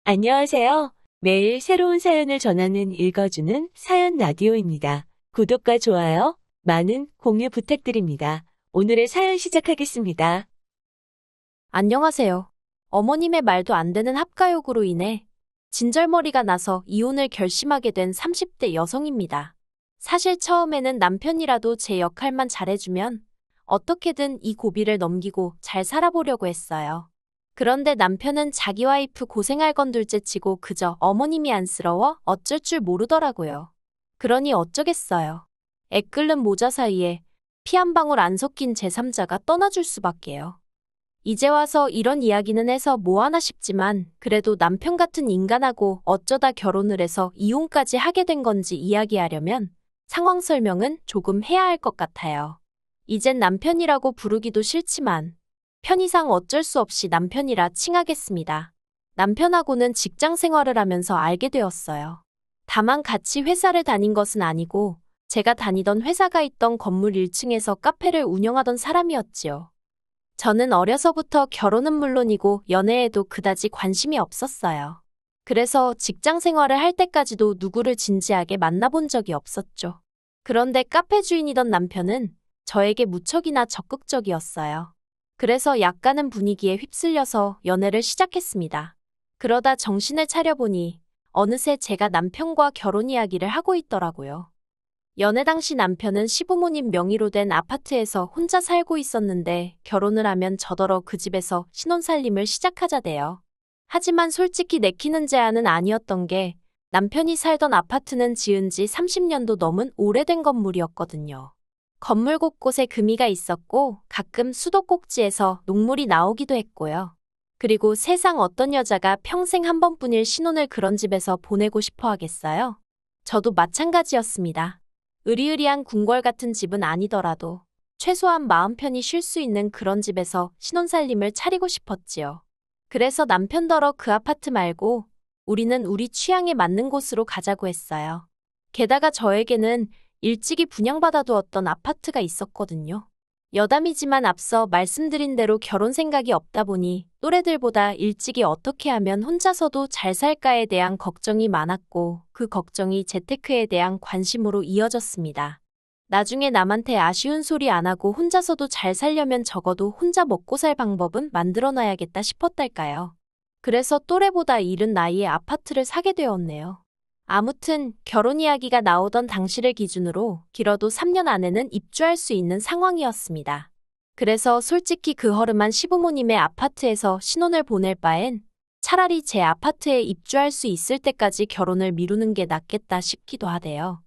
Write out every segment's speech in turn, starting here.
안녕하세요. 매일 새로운 사연을 전하는 읽어주는 사연 라디오입니다. 구독과 좋아요, 많은 공유 부탁드립니다. 오늘의 사연 시작하겠습니다. 안녕하세요. 어머님의 말도 안 되는 합가욕으로 인해 진절머리가 나서 이혼을 결심하게 된 30대 여성입니다. 사실 처음에는 남편이라도 제 역할만 잘해주면 어떻게든 이 고비를 넘기고 잘 살아보려고 했어요. 그런데 남편은 자기 와이프 고생할 건 둘째치고 그저 어머님이 안쓰러워 어쩔 줄 모르더라고요. 그러니 어쩌겠어요. 애 끓는 모자 사이에 피 한 방울 안 섞인 제3자가 떠나줄 수밖에요. 이제 와서 이런 이야기는 해서 뭐하나 싶지만 그래도 남편 같은 인간하고 어쩌다 결혼을 해서 이혼까지 하게 된 건지 이야기하려면 상황 설명은 조금 해야 할 것 같아요. 이젠 남편이라고 부르기도 싫지만 편의상 어쩔 수 없이 남편이라 칭하겠습니다. 남편하고는 직장 생활을 하면서 알게 되었어요. 다만 같이 회사를 다닌 것은 아니고 제가 다니던 회사가 있던 건물 1층에서 카페를 운영하던 사람이었지요. 저는 어려서부터 결혼은 물론이고 연애에도 그다지 관심이 없었어요. 그래서 직장 생활을 할 때까지도 누구를 진지하게 만나본 적이 없었죠. 그런데 카페 주인이던 남편은 저에게 무척이나 적극적이었어요. 그래서 약간은 분위기에 휩쓸려서 연애를 시작했습니다. 그러다 정신을 차려보니 어느새 제가 남편과 결혼 이야기를 하고 있더라고요. 연애 당시 남편은 시부모님 명의로 된 아파트에서 혼자 살고 있었는데 결혼을 하면 저더러 그 집에서 신혼살림을 시작하자대요. 하지만 솔직히 내키는 제안은 아니었던 게 남편이 살던 아파트는 지은 지 30년도 넘은 오래된 건물이었거든요. 건물 곳곳에 금이가 있었고 가끔 수도꼭지에서 녹물이 나오기도 했고요. 그리고 세상 어떤 여자가 평생 한 번뿐일 신혼을 그런 집에서 보내고 싶어 하겠어요? 저도 마찬가지였습니다. 으리으리한 궁궐 같은 집은 아니더라도 최소한 마음 편히 쉴 수 있는 그런 집에서 신혼살림을 차리고 싶었지요. 그래서 남편더러 그 아파트 말고 우리는 우리 취향에 맞는 곳으로 가자고 했어요. 게다가 저에게는 일찍이 분양받아두었던 아파트가 있었거든요. 여담이지만 앞서 말씀드린 대로 결혼 생각이 없다 보니 또래들보다 일찍이 어떻게 하면 혼자서도 잘 살까에 대한 걱정이 많았고 그 걱정이 재테크에 대한 관심으로 이어졌습니다. 나중에 남한테 아쉬운 소리 안 하고 혼자서도 잘 살려면 적어도 혼자 먹고 살 방법은 만들어놔야겠다 싶었달까요. 그래서 또래보다 이른 나이에 아파트를 사게 되었네요. 아무튼 결혼 이야기가 나오던 당시를 기준으로 길어도 3년 안에는 입주할 수 있는 상황이었습니다. 그래서 솔직히 그 허름한 시부모님의 아파트에서 신혼을 보낼 바엔 차라리 제 아파트에 입주할 수 있을 때까지 결혼을 미루는 게 낫겠다 싶기도 하대요.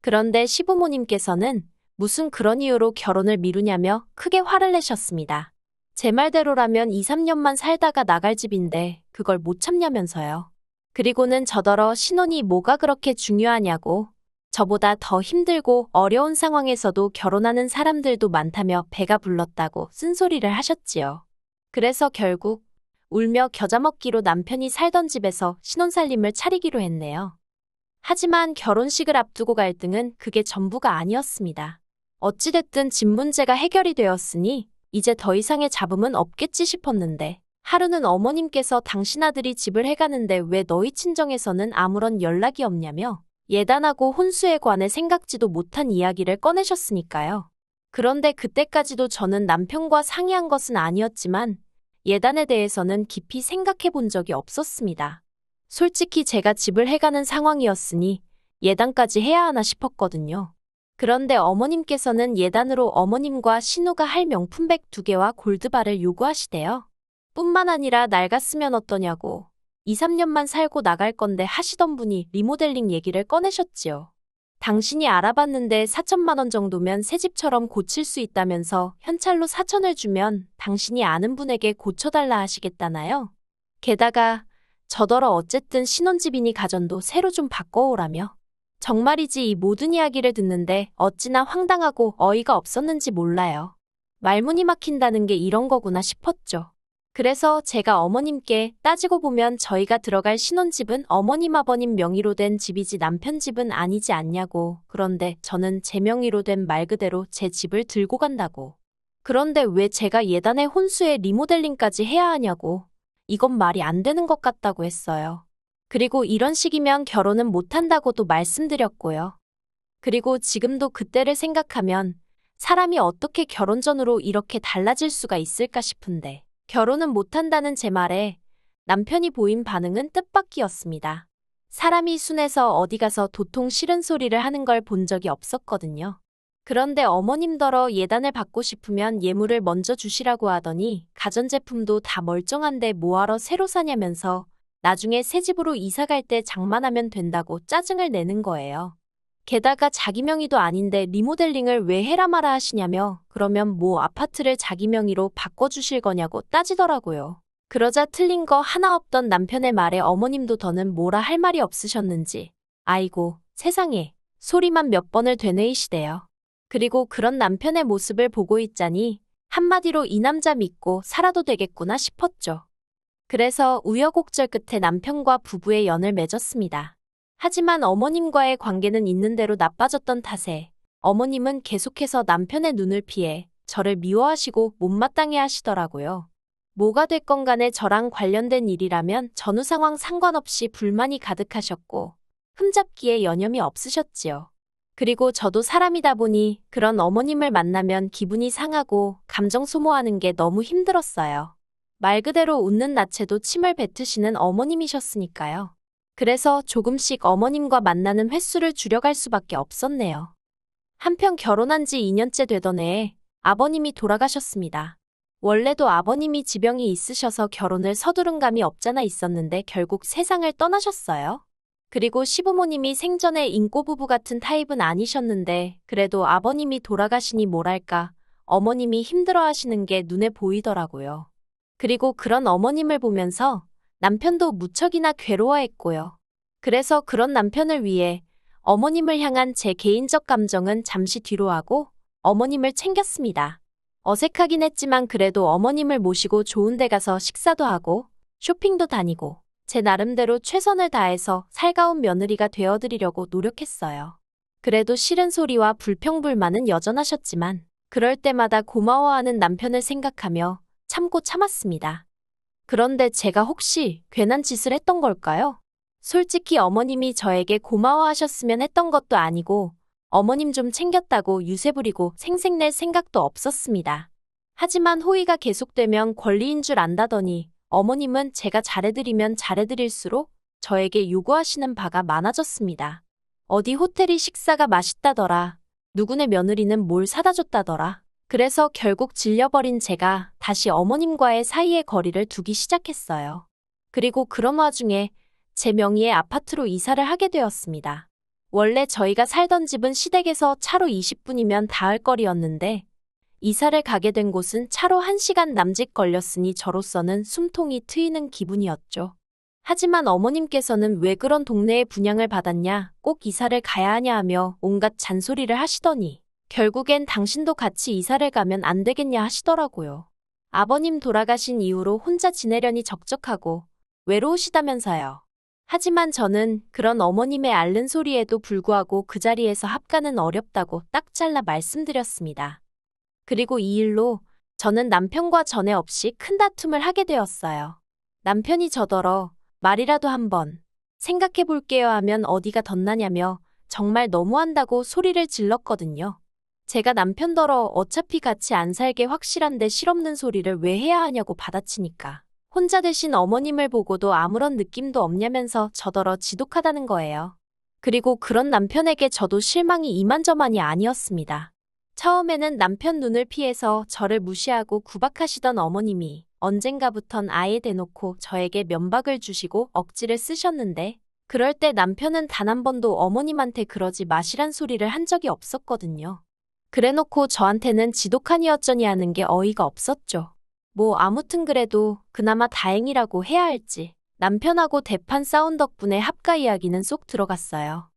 그런데 시부모님께서는 무슨 그런 이유로 결혼을 미루냐며 크게 화를 내셨습니다. 제 말대로라면 2, 3년만 살다가 나갈 집인데 그걸 못 참냐면서요. 그리고는 저더러 신혼이 뭐가 그렇게 중요하냐고 저보다 더 힘들고 어려운 상황에서도 결혼하는 사람들도 많다며 배가 불렀다고 쓴소리를 하셨지요. 그래서 결국 울며 겨자 먹기로 남편이 살던 집에서 신혼살림을 차리기로 했네요. 하지만 결혼식을 앞두고 갈등은 그게 전부가 아니었습니다. 어찌됐든 집 문제가 해결이 되었으니 이제 더 이상의 잡음은 없겠지 싶었는데 하루는 어머님께서 당신 아들이 집을 해가는데 왜 너희 친정에서는 아무런 연락이 없냐며 예단하고 혼수에 관해 생각지도 못한 이야기를 꺼내셨으니까요. 그런데 그때까지도 저는 남편과 상의한 것은 아니었지만 예단에 대해서는 깊이 생각해 본 적이 없었습니다. 솔직히 제가 집을 해가는 상황이었으니 예단까지 해야 하나 싶었거든요. 그런데 어머님께서는 예단으로 어머님과 신우가 할 명품백 2개와 골드바를 요구하시대요. 뿐만 아니라 낡았으면 어떠냐고 2, 3년만 살고 나갈 건데 하시던 분이 리모델링 얘기를 꺼내셨지요. 당신이 알아봤는데 4천만 원 정도면 새 집처럼 고칠 수 있다면서 현찰로 4천을 주면 당신이 아는 분에게 고쳐달라 하시겠다나요? 게다가 저더러 어쨌든 신혼집이니 가전도 새로 좀 바꿔오라며. 정말이지 이 모든 이야기를 듣는데 어찌나 황당하고 어이가 없었는지 몰라요. 말문이 막힌다는 게 이런 거구나 싶었죠. 그래서 제가 어머님께 따지고 보면 저희가 들어갈 신혼집은 어머님 아버님 명의로 된 집이지 남편 집은 아니지 않냐고. 그런데 저는 제 명의로 된 말 그대로 제 집을 들고 간다고. 그런데 왜 제가 예단의 혼수에 리모델링까지 해야 하냐고. 이건 말이 안 되는 것 같다고 했어요. 그리고 이런 식이면 결혼은 못한다고도 말씀드렸고요. 그리고 지금도 그때를 생각하면 사람이 어떻게 결혼 전으로 이렇게 달라질 수가 있을까 싶은데 결혼은 못한다는 제 말에 남편이 보인 반응은 뜻밖이었습니다. 사람이 순해서 어디 가서 도통 싫은 소리를 하는 걸 본 적이 없었거든요. 그런데 어머님더러 예단을 받고 싶으면 예물을 먼저 주시라고 하더니 가전제품도 다 멀쩡한데 뭐하러 새로 사냐면서 나중에 새 집으로 이사 갈 때 장만하면 된다고 짜증을 내는 거예요. 게다가 자기 명의도 아닌데 리모델링을 왜 해라 마라 하시냐며 그러면 뭐 아파트를 자기 명의로 바꿔주실 거냐고 따지더라고요. 그러자 틀린 거 하나 없던 남편의 말에 어머님도 더는 뭐라 할 말이 없으셨는지 아이고 세상에 소리만 몇 번을 되뇌이시대요. 그리고 그런 남편의 모습을 보고 있자니 한마디로 이 남자 믿고 살아도 되겠구나 싶었죠. 그래서 우여곡절 끝에 남편과 부부의 연을 맺었습니다. 하지만 어머님과의 관계는 있는 대로 나빠졌던 탓에 어머님은 계속해서 남편의 눈을 피해 저를 미워하시고 못마땅해 하시더라고요. 뭐가 됐건 간에 저랑 관련된 일이라면 전후 상황 상관없이 불만이 가득하셨고 흠잡기에 여념이 없으셨지요. 그리고 저도 사람이다 보니 그런 어머님을 만나면 기분이 상하고 감정 소모하는 게 너무 힘들었어요. 말 그대로 웃는 낯에도 침을 뱉으시는 어머님이셨으니까요. 그래서 조금씩 어머님과 만나는 횟수를 줄여갈 수밖에 없었네요. 한편 결혼한 지 2년째 되던 해에 아버님이 돌아가셨습니다. 원래도 아버님이 지병이 있으셔서 결혼을 서두른 감이 없잖아 있었는데 결국 세상을 떠나셨어요. 그리고 시부모님이 생전에 인꼬부부 같은 타입은 아니셨는데 그래도 아버님이 돌아가시니 뭐랄까 어머님이 힘들어하시는 게 눈에 보이더라고요. 그리고 그런 어머님을 보면서 남편도 무척이나 괴로워했고요. 그래서 그런 남편을 위해 어머님을 향한 제 개인적 감정은 잠시 뒤로 하고 어머님을 챙겼습니다. 어색하긴 했지만 그래도 어머님을 모시고 좋은 데 가서 식사도 하고 쇼핑도 다니고 제 나름대로 최선을 다해서 살가운 며느리가 되어드리려고 노력했어요. 그래도 싫은 소리와 불평불만은 여전하셨지만 그럴 때마다 고마워하는 남편을 생각하며 참고 참았습니다. 그런데 제가 혹시 괜한 짓을 했던 걸까요? 솔직히 어머님이 저에게 고마워하셨으면 했던 것도 아니고 어머님 좀 챙겼다고 유세 부리고 생색낼 생각도 없었습니다. 하지만 호의가 계속되면 권리인 줄 안다더니 어머님은 제가 잘해드리면 잘해드릴수록 저에게 요구하시는 바가 많아졌습니다. 어디 호텔이 식사가 맛있다더라. 누구네 며느리는 뭘 사다 줬다더라. 그래서 결국 질려버린 제가 다시 어머님과의 사이에 거리를 두기 시작했어요. 그리고 그런 와중에 제 명의의 아파트로 이사를 하게 되었습니다. 원래 저희가 살던 집은 시댁에서 차로 20분이면 닿을 거리였는데 이사를 가게 된 곳은 차로 1시간 남짓 걸렸으니 저로서는 숨통이 트이는 기분이었죠. 하지만 어머님께서는 왜 그런 동네에 분양을 받았냐, 꼭 이사를 가야 하냐 하며 온갖 잔소리를 하시더니 결국엔 당신도 같이 이사를 가면 안 되겠냐 하시더라고요. 아버님 돌아가신 이후로 혼자 지내려니 적적하고 외로우시다면서요. 하지만 저는 그런 어머님의 앓는 소리에도 불구하고 그 자리에서 합가는 어렵다고 딱 잘라 말씀드렸습니다. 그리고 이 일로 저는 남편과 전에 없이 큰 다툼을 하게 되었어요. 남편이 저더러 말이라도 한번 생각해 볼게요 하면 어디가 덧나냐며 정말 너무한다고 소리를 질렀거든요. 제가 남편더러 어차피 같이 안 살게 확실한데 실없는 소리를 왜 해야 하냐고 받아치니까 혼자 되신 어머님을 보고도 아무런 느낌도 없냐면서 저더러 지독하다는 거예요. 그리고 그런 남편에게 저도 실망이 이만저만이 아니었습니다. 처음에는 남편 눈을 피해서 저를 무시하고 구박하시던 어머님이 언젠가부턴 아예 대놓고 저에게 면박을 주시고 억지를 쓰셨는데 그럴 때 남편은 단 한 번도 어머님한테 그러지 마시란 소리를 한 적이 없었거든요. 그래놓고 저한테는 지독하니 어쩌니 하는 게 어이가 없었죠. 뭐 아무튼 그래도 그나마 다행이라고 해야 할지 남편하고 대판 싸운 덕분에 합가 이야기는 쏙 들어갔어요.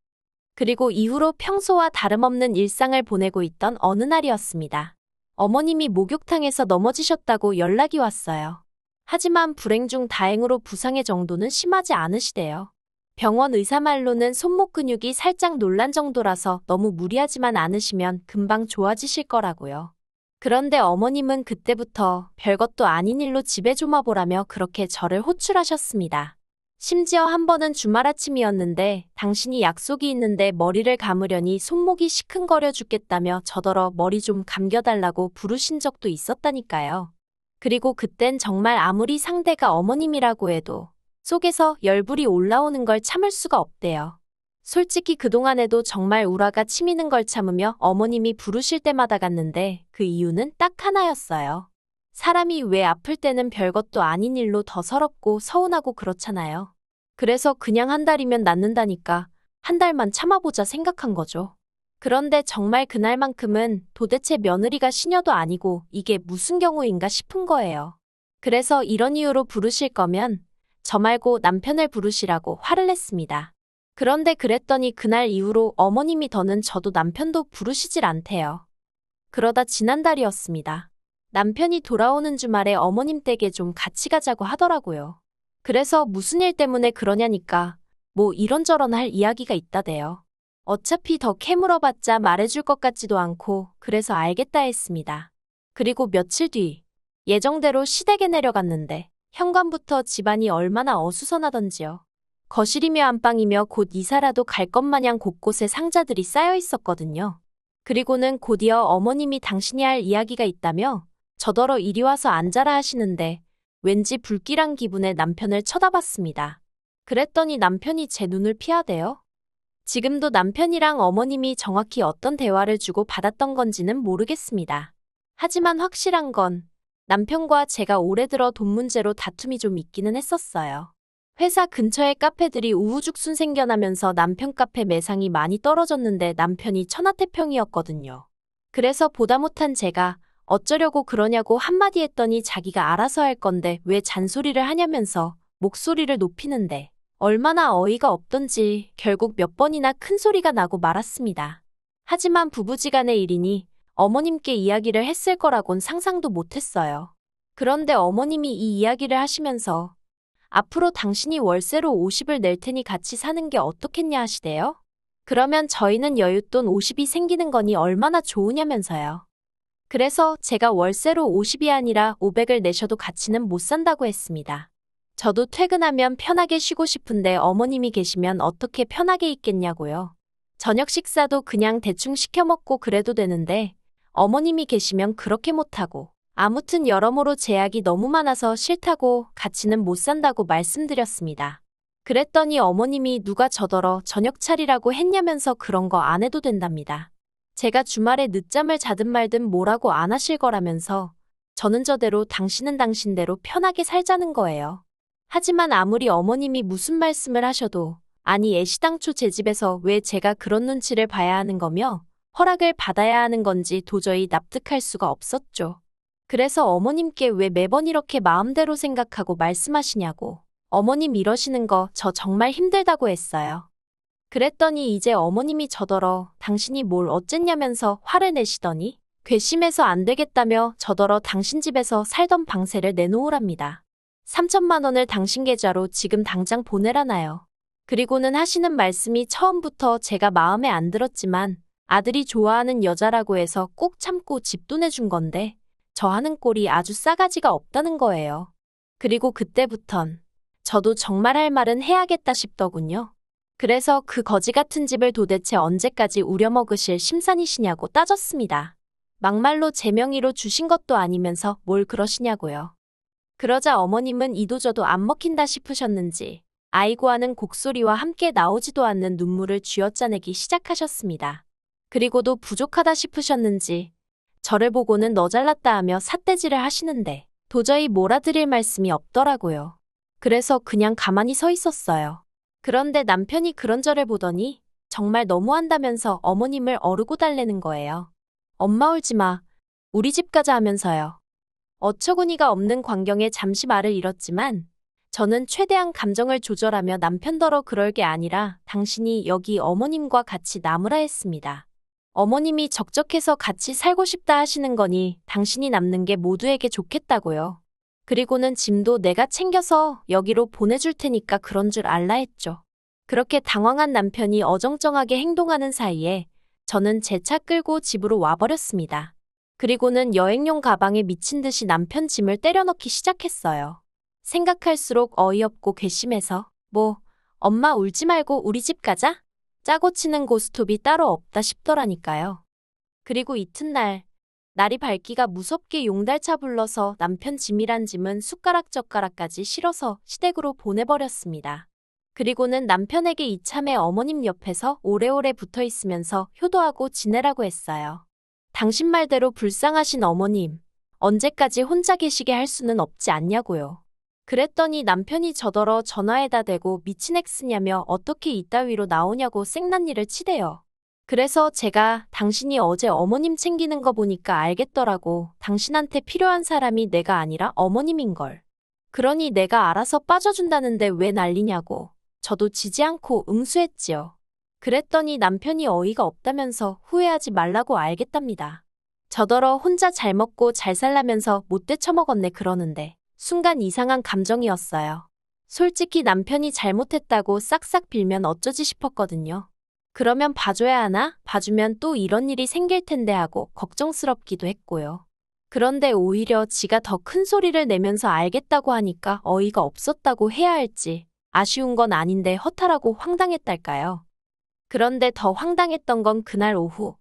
그리고 이후로 평소와 다름없는 일상을 보내고 있던 어느 날이었습니다. 어머님이 목욕탕에서 넘어지셨다고 연락이 왔어요. 하지만 불행 중 다행으로 부상의 정도는 심하지 않으시대요. 병원 의사 말로는 손목 근육이 살짝 놀란 정도라서 너무 무리하지만 않으시면 금방 좋아지실 거라고요. 그런데 어머님은 그때부터 별것도 아닌 일로 집에 좀 와보라며 그렇게 저를 호출하셨습니다. 심지어 한 번은 주말 아침이었는데 당신이 약속이 있는데 머리를 감으려니 손목이 시큰거려 죽겠다며 저더러 머리 좀 감겨달라고 부르신 적도 있었다니까요. 그리고 그땐 정말 아무리 상대가 어머님이라고 해도 속에서 열불이 올라오는 걸 참을 수가 없대요. 솔직히 그동안에도 정말 우라가 치미는 걸 참으며 어머님이 부르실 때마다 갔는데 그 이유는 딱 하나였어요. 사람이 왜 아플 때는 별것도 아닌 일로 더 서럽고 서운하고 그렇잖아요. 그래서 그냥 한 달이면 낫는다니까 한 달만 참아보자 생각한 거죠. 그런데 정말 그날만큼은 도대체 며느리가 시녀도 아니고 이게 무슨 경우인가 싶은 거예요. 그래서 이런 이유로 부르실 거면 저 말고 남편을 부르시라고 화를 냈습니다. 그런데 그랬더니 그날 이후로 어머님이 더는 저도 남편도 부르시질 않대요. 그러다 지난달이었습니다. 남편이 돌아오는 주말에 어머님 댁에 좀 같이 가자고 하더라고요. 그래서 무슨 일 때문에 그러냐니까 뭐 이런저런 할 이야기가 있다대요. 어차피 더 캐물어봤자 말해줄 것 같지도 않고 그래서 알겠다 했습니다. 그리고 며칠 뒤 예정대로 시댁에 내려갔는데 현관부터 집안이 얼마나 어수선하던지요. 거실이며 안방이며 곧 이사라도 갈 것 마냥 곳곳에 상자들이 쌓여 있었거든요. 그리고는 곧이어 어머님이 당신이 할 이야기가 있다며 저더러 이리 와서 앉아라 하시는데 왠지 불길한 기분에 남편을 쳐다봤습니다. 그랬더니 남편이 제 눈을 피하대요. 지금도 남편이랑 어머님이 정확히 어떤 대화를 주고 받았던 건지는 모르겠습니다. 하지만 확실한 건 남편과 제가 올해 들어 돈 문제로 다툼이 좀 있기는 했었어요. 회사 근처에 카페들이 우후죽순 생겨나면서 남편 카페 매상이 많이 떨어졌는데 남편이 천하태평이었거든요. 그래서 보다 못한 제가 어쩌려고 그러냐고 한마디 했더니 자기가 알아서 할 건데 왜 잔소리를 하냐면서 목소리를 높이는데 얼마나 어이가 없던지 결국 몇 번이나 큰 소리가 나고 말았습니다. 하지만 부부지간의 일이니 어머님께 이야기를 했을 거라곤 상상도 못했어요. 그런데 어머님이 이 이야기를 하시면서 앞으로 당신이 월세로 50을 낼 테니 같이 사는 게 어떻겠냐 하시대요? 그러면 저희는 여윳돈 50이 생기는 거니 얼마나 좋으냐면서요. 그래서 제가 월세로 50이 아니라 500을 내셔도 같이는 못 산다고 했습니다. 저도 퇴근하면 편하게 쉬고 싶은데 어머님이 계시면 어떻게 편하게 있겠냐고요. 저녁 식사도 그냥 대충 시켜 먹고 그래도 되는데 어머님이 계시면 그렇게 못하고 아무튼 여러모로 제약이 너무 많아서 싫다고 같이는 못 산다고 말씀드렸습니다. 그랬더니 어머님이 누가 저더러 저녁 차리라고 했냐면서 그런 거 안 해도 된답니다. 제가 주말에 늦잠을 자든 말든 뭐라고 안 하실 거라면서 저는 저대로 당신은 당신대로 편하게 살자는 거예요. 하지만 아무리 어머님이 무슨 말씀을 하셔도 아니 애시당초 제 집에서 왜 제가 그런 눈치를 봐야 하는 거며 허락을 받아야 하는 건지 도저히 납득할 수가 없었죠. 그래서 어머님께 왜 매번 이렇게 마음대로 생각하고 말씀하시냐고 어머님 이러시는 거 저 정말 힘들다고 했어요. 그랬더니 이제 어머님이 저더러 당신이 뭘 어쨌냐면서 화를 내시더니 괘씸해서 안 되겠다며 저더러 당신 집에서 살던 방세를 내놓으랍니다. 3천만 원을 당신 계좌로 지금 당장 보내라나요. 그리고는 하시는 말씀이 처음부터 제가 마음에 안 들었지만 아들이 좋아하는 여자라고 해서 꼭 참고 집도 내준 건데 저 하는 꼴이 아주 싸가지가 없다는 거예요. 그리고 그때부턴 저도 정말 할 말은 해야겠다 싶더군요. 그래서 그 거지 같은 집을 도대체 언제까지 우려먹으실 심산이시냐고 따졌습니다. 막말로 제 명의로 주신 것도 아니면서 뭘 그러시냐고요. 그러자 어머님은 이도저도 안 먹힌다 싶으셨는지 아이고 하는 곡소리와 함께 나오지도 않는 눈물을 쥐어짜내기 시작하셨습니다. 그리고도 부족하다 싶으셨는지 저를 보고는 너 잘났다 하며 삿대질을 하시는데 도저히 몰아드릴 말씀이 없더라고요. 그래서 그냥 가만히 서 있었어요. 그런데 남편이 그런 저를 보더니 정말 너무한다면서 어머님을 어르고 달래는 거예요. 엄마 울지 마. 우리 집 가자 하면서요. 어처구니가 없는 광경에 잠시 말을 잃었지만 저는 최대한 감정을 조절하며 남편더러 그럴 게 아니라 당신이 여기 어머님과 같이 남으라 했습니다. 어머님이 적적해서 같이 살고 싶다 하시는 거니 당신이 남는 게 모두에게 좋겠다고요. 그리고는 짐도 내가 챙겨서 여기로 보내줄 테니까 그런 줄 알라 했죠. 그렇게 당황한 남편이 어정쩡하게 행동하는 사이에 저는 제 차 끌고 집으로 와버렸습니다. 그리고는 여행용 가방에 미친 듯이 남편 짐을 때려넣기 시작했어요. 생각할수록 어이없고 괘씸해서 엄마 울지 말고 우리 집 가자? 짜고 치는 고스톱이 따로 없다 싶더라니까요. 그리고 이튿날 날이 밝기가 무섭게 용달차 불러서 남편 짐이란 짐은 숟가락젓가락까지 실어서 시댁으로 보내버렸습니다. 그리고는 남편에게 이참에 어머님 옆에서 오래오래 붙어 있으면서 효도하고 지내라고 했어요. 당신 말대로 불쌍하신 어머님, 언제까지 혼자 계시게 할 수는 없지 않냐고요. 그랬더니 남편이 저더러 전화에다 대고 미친 엑스냐며 어떻게 이따위로 나오냐고 생난리를 치대요. 그래서 제가 당신이 어제 어머님 챙기는 거 보니까 알겠더라고. 당신한테 필요한 사람이 내가 아니라 어머님인걸. 그러니 내가 알아서 빠져준다는데 왜 난리냐고. 저도 지지 않고 응수했지요. 그랬더니 남편이 어이가 없다면서 후회하지 말라고 알겠답니다. 저더러 혼자 잘 먹고 잘 살라면서 못돼 처먹었네 그러는데 순간 이상한 감정이었어요. 솔직히 남편이 잘못했다고 싹싹 빌면 어쩌지 싶었거든요. 그러면 봐줘야 하나? 봐주면 또 이런 일이 생길 텐데 하고 걱정스럽기도 했고요. 그런데 오히려 지가 더 큰 소리를 내면서 알겠다고 하니까 어이가 없었다고 해야 할지 아쉬운 건 아닌데 허탈하고 황당했달까요. 그런데 더 황당했던 건 그날 오후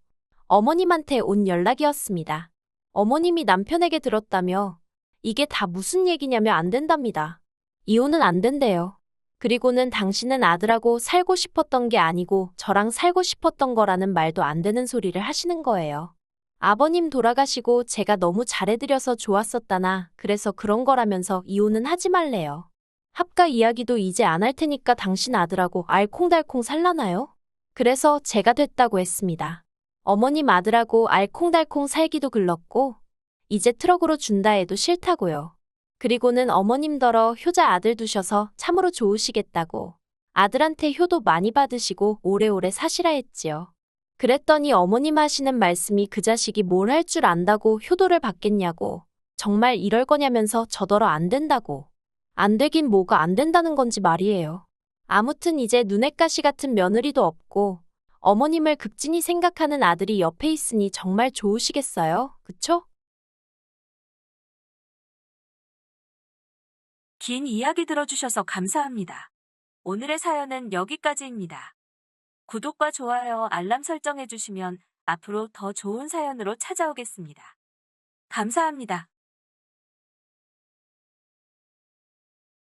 어머님한테 온 연락이었습니다. 어머님이 남편에게 들었다며 이게 다 무슨 얘기냐며 안 된답니다. 이혼은 안 된대요. 그리고는 당신은 아들하고 살고 싶었던 게 아니고 저랑 살고 싶었던 거라는 말도 안 되는 소리를 하시는 거예요. 아버님 돌아가시고 제가 너무 잘해드려서 좋았었다나 그래서 그런 거라면서 이혼은 하지 말래요. 합가 이야기도 이제 안 할 테니까 당신 아들하고 알콩달콩 살라나요? 그래서 제가 됐다고 했습니다. 어머님 아들하고 알콩달콩 살기도 글렀고 이제 트럭으로 준다 해도 싫다고요. 그리고는 어머님더러 효자 아들 두셔서 참으로 좋으시겠다고 아들한테 효도 많이 받으시고 오래오래 사시라 했지요. 그랬더니 어머님 하시는 말씀이 그 자식이 뭘 할 줄 안다고 효도를 받겠냐고 정말 이럴 거냐면서 저더러 안 된다고. 안 되긴 뭐가 안 된다는 건지 말이에요. 아무튼 이제 눈엣 가시 같은 며느리도 없고 어머님을 극진히 생각하는 아들이 옆에 있으니 정말 좋으시겠어요? 그쵸? 긴 이야기 들어주셔서 감사합니다. 오늘의 사연은 여기까지입니다. 구독과 좋아요, 알람 설정해주시면 앞으로 더 좋은 사연으로 찾아오겠습니다. 감사합니다.